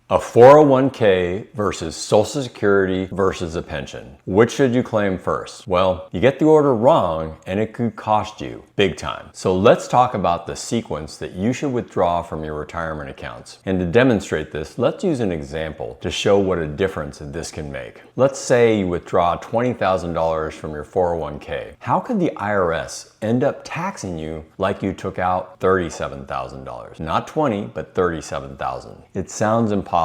A 401k versus Social Security versus a pension. Which should you claim first? Well, you get the order wrong and it could cost you big time. So let's talk about the sequence that you should withdraw from your retirement accounts. And to demonstrate this, let's use an example to show what a difference this can make. Let's say you withdraw $20,000 from your 401k. How could the IRS end up taxing you like you took out $37,000? Not 20, but 37,000. It sounds impossible,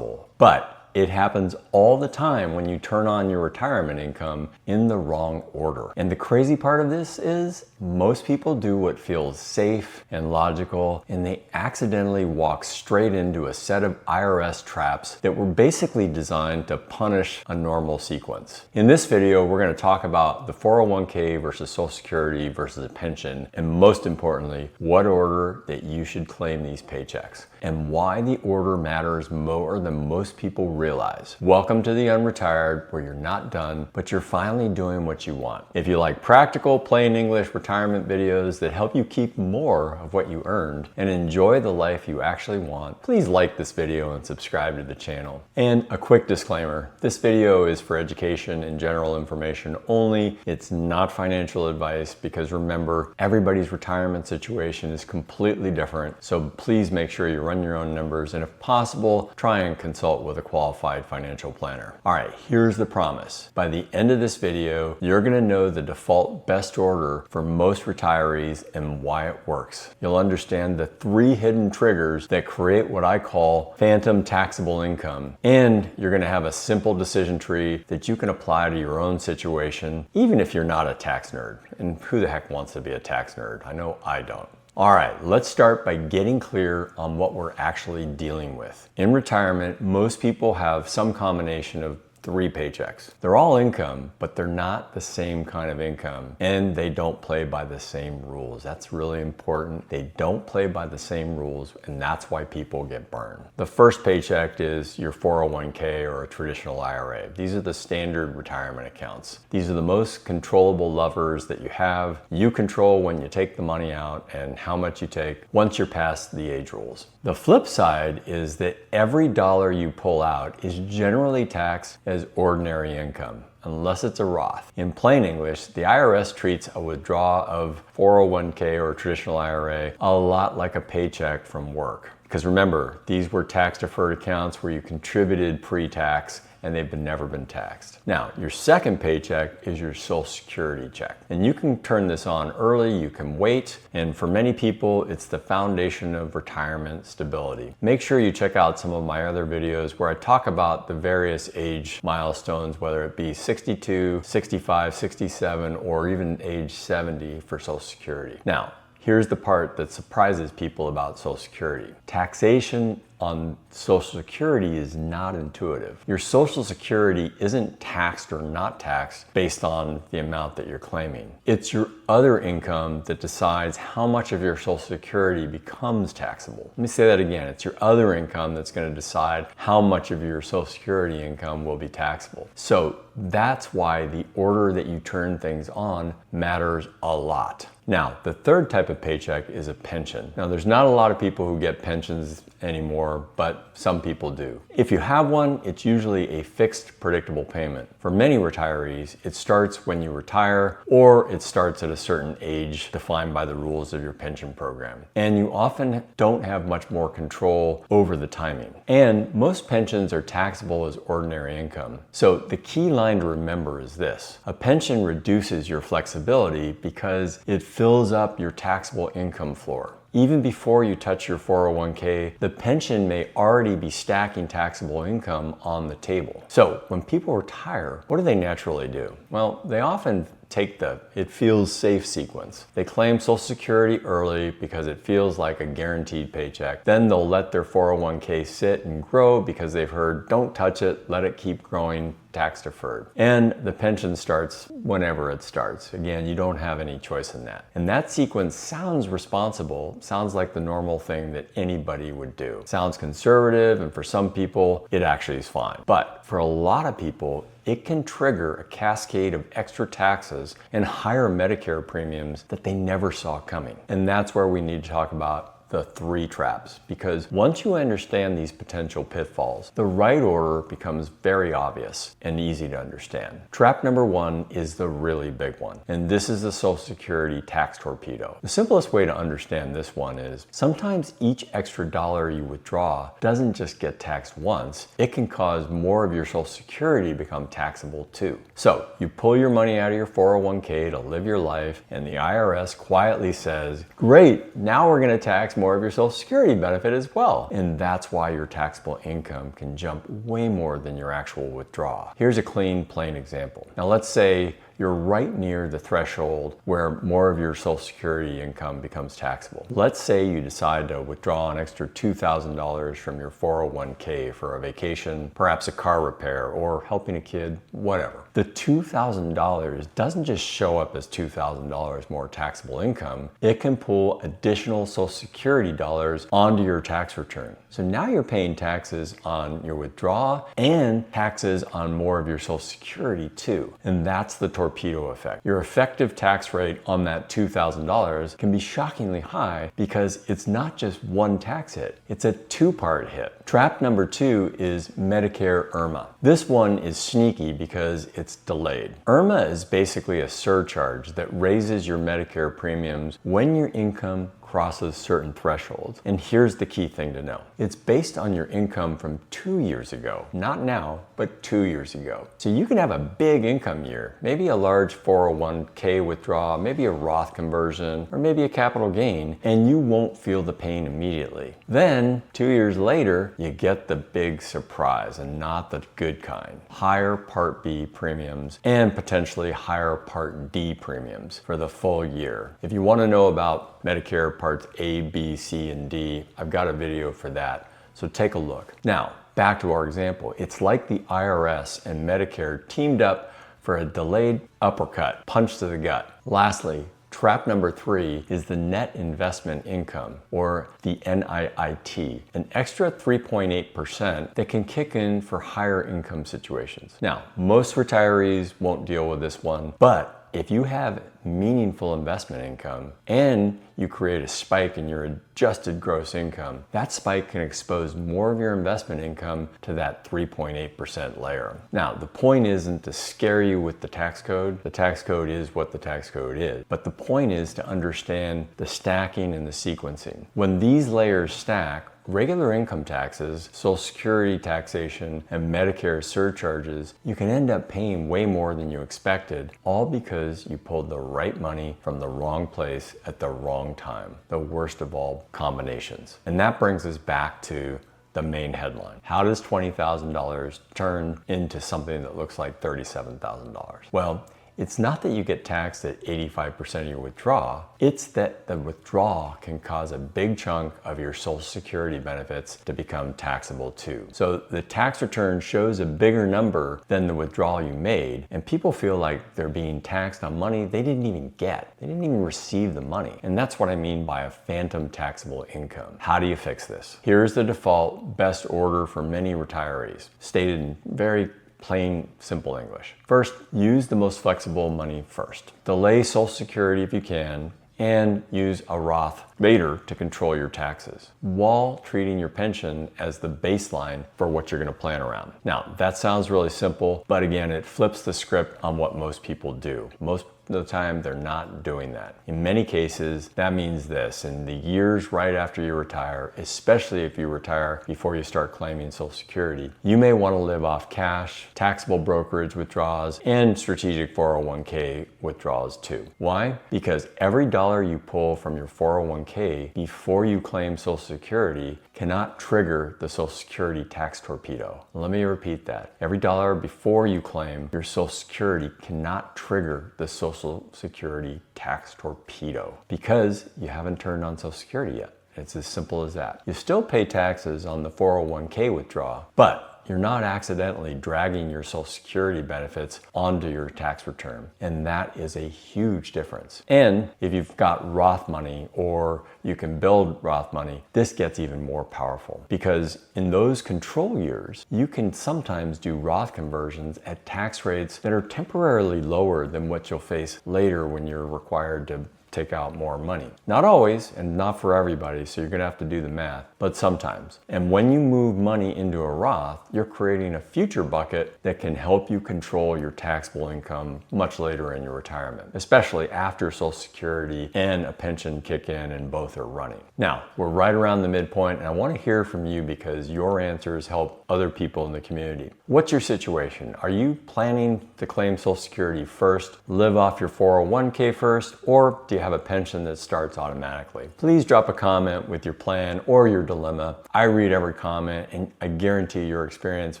but it happens all the time when you turn on your retirement income in the wrong order. And the crazy part of this is most people do what feels safe and logical, and they accidentally walk straight into a set of IRS traps that were basically designed to punish a normal sequence. In this video, we're going to talk about the 401k versus Social Security versus a pension, and most importantly, what order that you should claim these paychecks, and why the order matters more than most people realize. Welcome to the UnRetired, where you're not done, but you're finally doing what you want. If you like practical, plain English retirement videos that help you keep more of what you earned and enjoy the life you actually want, please like this video and subscribe to the channel. And a quick disclaimer, this video is for education and general information only. It's not financial advice because remember, everybody's retirement situation is completely different. So please make sure you run your own numbers and if possible, try and consult with a qualified financial planner. All right, here's the promise. By the end of this video, you're gonna know the default best order for most retirees and why it works. You'll understand the 3 hidden triggers that create what I call phantom taxable income. And you're gonna have a simple decision tree that you can apply to your own situation, even if you're not a tax nerd. And who the heck wants to be a tax nerd? I know I don't. All right, let's start by getting clear on what we're actually dealing with. In retirement, most people have some combination of 3 paychecks. They're all income, but they're not the same kind of income, and they don't play by the same rules. That's really important. They don't play by the same rules, and that's why people get burned. The first paycheck is your 401k or a traditional IRA. These are the standard retirement accounts. These are the most controllable levers that you have. You control when you take the money out and how much you take once you're past the age rules. The flip side is that every dollar you pull out is generally taxed as ordinary income, unless it's a Roth. In plain English, the IRS treats a withdrawal of 401k or a traditional IRA a lot like a paycheck from work. Because remember, these were tax-deferred accounts where you contributed pre-tax and they've never been taxed. Now, your second paycheck is your Social Security check. And you can turn this on early, you can wait, and for many people, it's the foundation of retirement stability. Make sure you check out some of my other videos where I talk about the various age milestones, whether it be 62, 65, 67, or even age 70 for Social Security. Now, here's the part that surprises people about Social Security. Taxation on Social Security is not intuitive. Your Social Security isn't taxed or not taxed based on the amount that you're claiming. It's your other income that decides how much of your Social Security becomes taxable. Let me say that again. It's your other income that's going to decide how much of your Social Security income will be taxable. So that's why the order that you turn things on matters a lot. Now, the third type of paycheck is a pension. Now, there's not a lot of people who get pensions anymore, but some people do. If you have one, it's usually a fixed, predictable payment. For many retirees, it starts when you retire, or it starts at a certain age defined by the rules of your pension program. And you often don't have much more control over the timing. And most pensions are taxable as ordinary income. So the key line to remember is this: a pension reduces your flexibility because it fills up your taxable income floor. Even before you touch your 401k, the pension may already be stacking taxable income on the table. So when people retire, what do they naturally do? Well, they often take the "it feels safe" sequence. They claim Social Security early because it feels like a guaranteed paycheck. Then they'll let their 401k sit and grow because they've heard "don't touch it, let it keep growing, tax deferred." And the pension starts whenever it starts. Again, you don't have any choice in that. And that sequence sounds responsible, sounds like the normal thing that anybody would do. Sounds conservative, and for some people, it actually is fine. But for a lot of people, it can trigger a cascade of extra taxes and higher Medicare premiums that they never saw coming. And that's where we need to talk about the 3 traps, because once you understand these potential pitfalls, the right order becomes very obvious and easy to understand. Trap number 1 is the really big one, and this is the Social Security tax torpedo. The simplest way to understand this one is sometimes each extra dollar you withdraw doesn't just get taxed once, it can cause more of your Social Security to become taxable too. So you pull your money out of your 401k to live your life, and the IRS quietly says, great, now we're going to tax more of your Social Security benefit as well. And that's why your taxable income can jump way more than your actual withdrawal. Here's a clean, plain example. Now let's say you're right near the threshold where more of your Social Security income becomes taxable. Let's say you decide to withdraw an extra $2,000 from your 401k for a vacation, perhaps a car repair, or helping a kid, whatever. The $2,000 doesn't just show up as $2,000 more taxable income, it can pull additional Social Security dollars onto your tax return. So now you're paying taxes on your withdrawal and taxes on more of your Social Security too. And that's the torpedo effect. Your effective tax rate on that $2,000 can be shockingly high because it's not just one tax hit, it's a 2-part hit. Trap number 2 is Medicare IRMAA. This one is sneaky because it's delayed. IRMAA is basically a surcharge that raises your Medicare premiums when your income crosses certain thresholds. And here's the key thing to know. It's based on your income from 2 years ago, not now, but 2 years ago. So you can have a big income year, maybe a large 401k withdrawal, maybe a Roth conversion, or maybe a capital gain, and you won't feel the pain immediately. Then 2 years later, you get the big surprise, and not the good kind. Higher Part B premiums and potentially higher Part D premiums for the full year. If you want to know about Medicare Parts A, B, C, and D, I've got a video for that, so take a look. Now, back to our example. It's like the IRS and Medicare teamed up for a delayed uppercut, punch to the gut. Lastly, trap number 3 is the net investment income, or the NIIT, an extra 3.8% that can kick in for higher income situations. Now, most retirees won't deal with this one, but if you have meaningful investment income and you create a spike in your adjusted gross income, that spike can expose more of your investment income to that 3.8% layer. Now, the point isn't to scare you with the tax code. The tax code is what the tax code is. But the point is to understand the stacking and the sequencing. When these layers stack, regular income taxes, Social Security taxation, and Medicare surcharges, you can end up paying way more than you expected, all because you pulled the right money from the wrong place at the wrong time. The worst of all combinations. And that brings us back to the main headline. How does $20,000 turn into something that looks like $37,000? Well, it's not that you get taxed at 85% of your withdrawal, it's that the withdrawal can cause a big chunk of your Social Security benefits to become taxable too. So the tax return shows a bigger number than the withdrawal you made, and people feel like they're being taxed on money they didn't even get. They didn't even receive the money. And that's what I mean by a phantom taxable income. How do you fix this? Here's the default best order for many retirees, stated in very plain, simple English. First, use the most flexible money first. Delay Social Security if you can, and use a Roth later to control your taxes, while treating your pension as the baseline for what you're going to plan around. Now, that sounds really simple, but again, it flips the script on what most people do. Most of the time, they're not doing that. In many cases, that means this: in the years right after you retire, especially if you retire before you start claiming Social Security, you may want to live off cash, taxable brokerage withdrawals, and strategic 401k withdrawals too. Why? Because every dollar you pull from your 401k before you claim Social Security cannot trigger the Social Security tax torpedo. Let me repeat that. Every dollar before you claim your Social Security cannot trigger the Social Security tax torpedo because you haven't turned on Social Security yet. It's as simple as that. You still pay taxes on the 401k withdrawal, but you're not accidentally dragging your Social Security benefits onto your tax return. And that is a huge difference. And if you've got Roth money or you can build Roth money, this gets even more powerful, because in those control years, you can sometimes do Roth conversions at tax rates that are temporarily lower than what you'll face later when you're required to take out more money. Not always, and not for everybody, so you're gonna have to do the math, but sometimes. And when you move money into a Roth, you're creating a future bucket that can help you control your taxable income much later in your retirement, especially after Social Security and a pension kick in and both are running. Now, we're right around the midpoint, and I wanna hear from you because your answers help other people in the community. What's your situation? Are you planning to claim Social Security first, live off your 401k first, or do you have a pension that starts automatically? Please drop a comment with your plan or your dilemma. I read every comment, and I guarantee your experience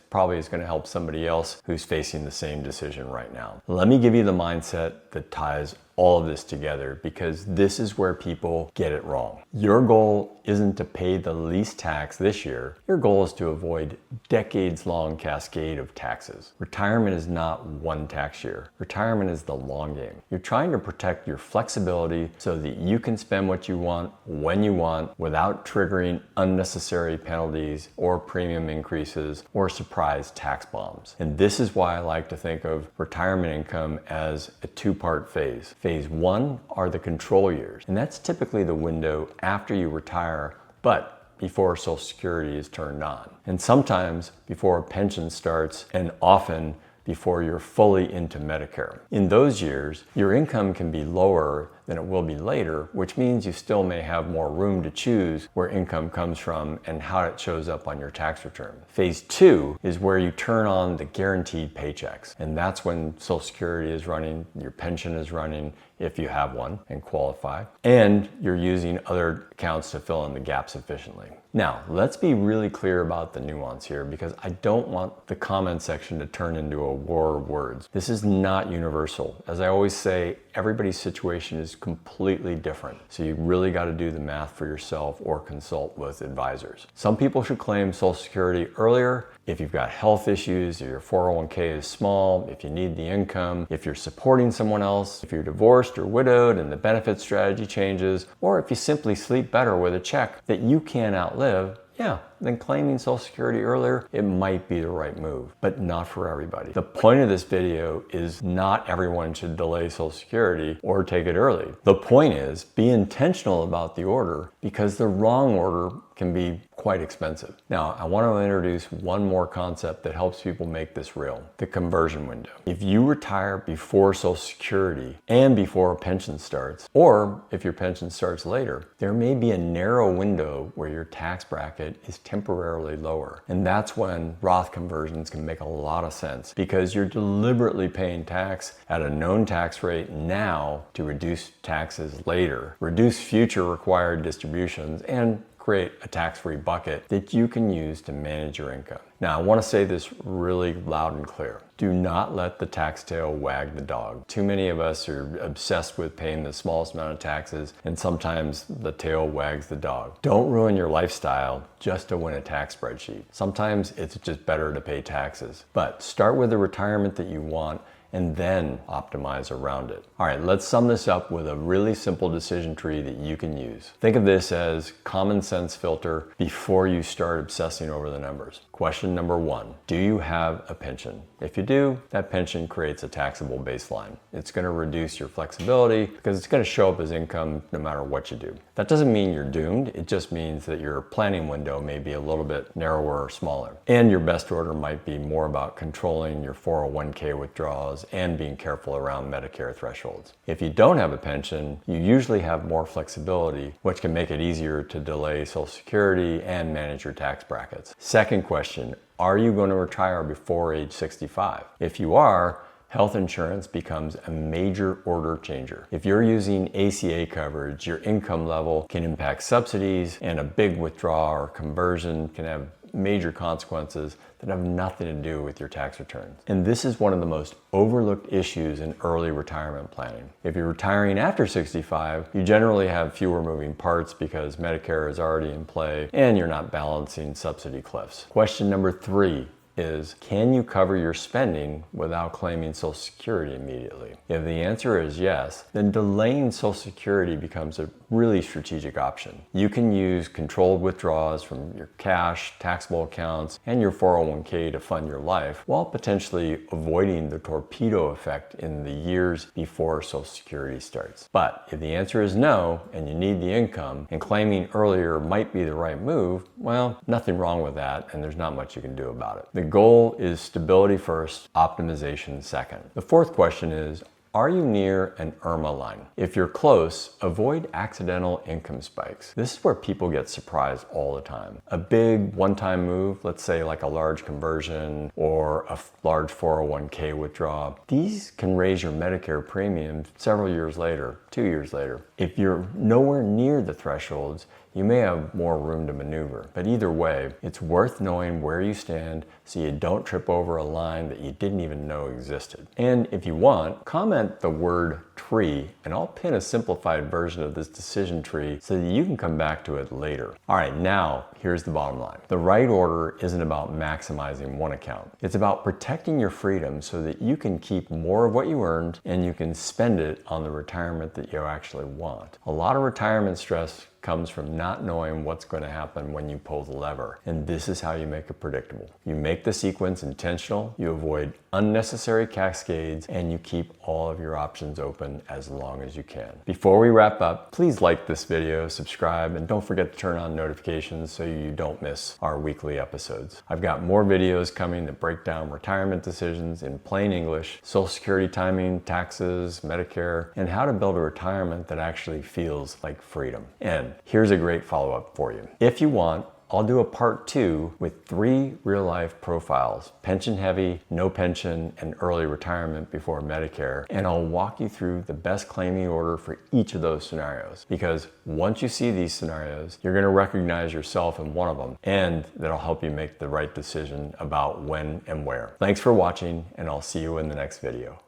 probably is going to help somebody else who's facing the same decision right now. Let me give you the mindset that ties all of this together, because this is where people get it wrong. Your goal isn't to pay the least tax this year. Your goal is to avoid decades-long cascade of taxes. Retirement is not one tax year. Retirement is the long game. You're trying to protect your flexibility so that you can spend what you want when you want without triggering unnecessary penalties or premium increases or surprise tax bombs. And this is why I like to think of retirement income as a two-part phase. Phase one are the control years, and that's typically the window after you retire, but before Social Security is turned on. And sometimes before a pension starts, and often before you're fully into Medicare. In those years, your income can be lower than it will be later, which means you still may have more room to choose where income comes from and how it shows up on your tax return. Phase two is where you turn on the guaranteed paychecks, and that's when Social Security is running, your pension is running, if you have one and qualify, and you're using other accounts to fill in the gaps efficiently. Now, let's be really clear about the nuance here, because I don't want the comment section to turn into a war of words. This is not universal. As I always say, everybody's situation is completely different. So you really got to do the math for yourself or consult with advisors. Some people should claim Social Security earlier if you've got health issues, if your 401k is small, if you need the income, if you're supporting someone else, if you're divorced or widowed and the benefit strategy changes, or if you simply sleep better with a check that you can't outlive. Yeah, then claiming Social Security earlier, it might be the right move, but not for everybody. The point of this video is not everyone should delay Social Security or take it early. The point is, be intentional about the order, because the wrong order can be quite expensive. Now, I want to introduce one more concept that helps people make this real: the conversion window. If you retire before Social Security and before a pension starts, or if your pension starts later, there may be a narrow window where your tax bracket is temporarily lower. And that's when Roth conversions can make a lot of sense, because you're deliberately paying tax at a known tax rate now to reduce taxes later, reduce future required distributions, and create a tax-free bucket that you can use to manage your income. Now, I want to say this really loud and clear. Do not let the tax tail wag the dog. Too many of us are obsessed with paying the smallest amount of taxes, and sometimes the tail wags the dog. Don't ruin your lifestyle just to win a tax spreadsheet. Sometimes it's just better to pay taxes. But start with the retirement that you want, and then optimize around it. All right, let's sum this up with a really simple decision tree that you can use. Think of this as common sense filter before you start obsessing over the numbers. Question number one, do you have a pension? If you do, that pension creates a taxable baseline. It's gonna reduce your flexibility because it's gonna show up as income no matter what you do. That doesn't mean you're doomed. It just means that your planning window may be a little bit narrower or smaller. And your best order might be more about controlling your 401k withdrawals and being careful around Medicare thresholds. If you don't have a pension, you usually have more flexibility, which can make it easier to delay Social Security and manage your tax brackets. Second question, are you going to retire before age 65? If you are, health insurance becomes a major order changer. If you're using ACA coverage, your income level can impact subsidies, and a big withdrawal or conversion can have major consequences that have nothing to do with your tax returns. And this is one of the most overlooked issues in early retirement planning. If you're retiring after 65, you generally have fewer moving parts because Medicare is already in play and you're not balancing subsidy cliffs. Question number three, is, can you cover your spending without claiming Social Security immediately? If the answer is yes, then delaying Social Security becomes a really strategic option. You can use controlled withdrawals from your cash, taxable accounts, and your 401k to fund your life, while potentially avoiding the torpedo effect in the years before Social Security starts. But if the answer is no, and you need the income, and claiming earlier might be the right move, well, nothing wrong with that, and there's not much you can do about it. The goal is stability first, optimization second. The fourth question is, are you near an IRMAA line? If you're close, avoid accidental income spikes. This is where people get surprised all the time. A big one-time move, let's say like a large conversion or a large 401k withdrawal, these can raise your Medicare premiums several years later, 2 years later. If you're nowhere near the thresholds, you may have more room to maneuver. But either way, it's worth knowing where you stand so you don't trip over a line that you didn't even know existed. And if you want, comment the word tree, and I'll pin a simplified version of this decision tree so that you can come back to it later. All right, now here's the bottom line. The right order isn't about maximizing one account. It's about protecting your freedom so that you can keep more of what you earned and you can spend it on the retirement that you actually want. A lot of retirement stress comes from not knowing what's going to happen when you pull the lever. And this is how you make it predictable. You make the sequence intentional, you avoid unnecessary cascades, and you keep all of your options open as long as you can. Before we wrap up, please like this video, subscribe, and don't forget to turn on notifications so you don't miss our weekly episodes. I've got more videos coming that break down retirement decisions in plain English, Social Security timing, taxes, Medicare, and how to build a retirement that actually feels like freedom. And here's a great follow-up for you. If you want, I'll do a part 2 with 3 real-life profiles: pension heavy, no pension, and early retirement before Medicare. And I'll walk you through the best claiming order for each of those scenarios. Because once you see these scenarios, you're going to recognize yourself in one of them, and that'll help you make the right decision about when and where. Thanks for watching, and I'll see you in the next video.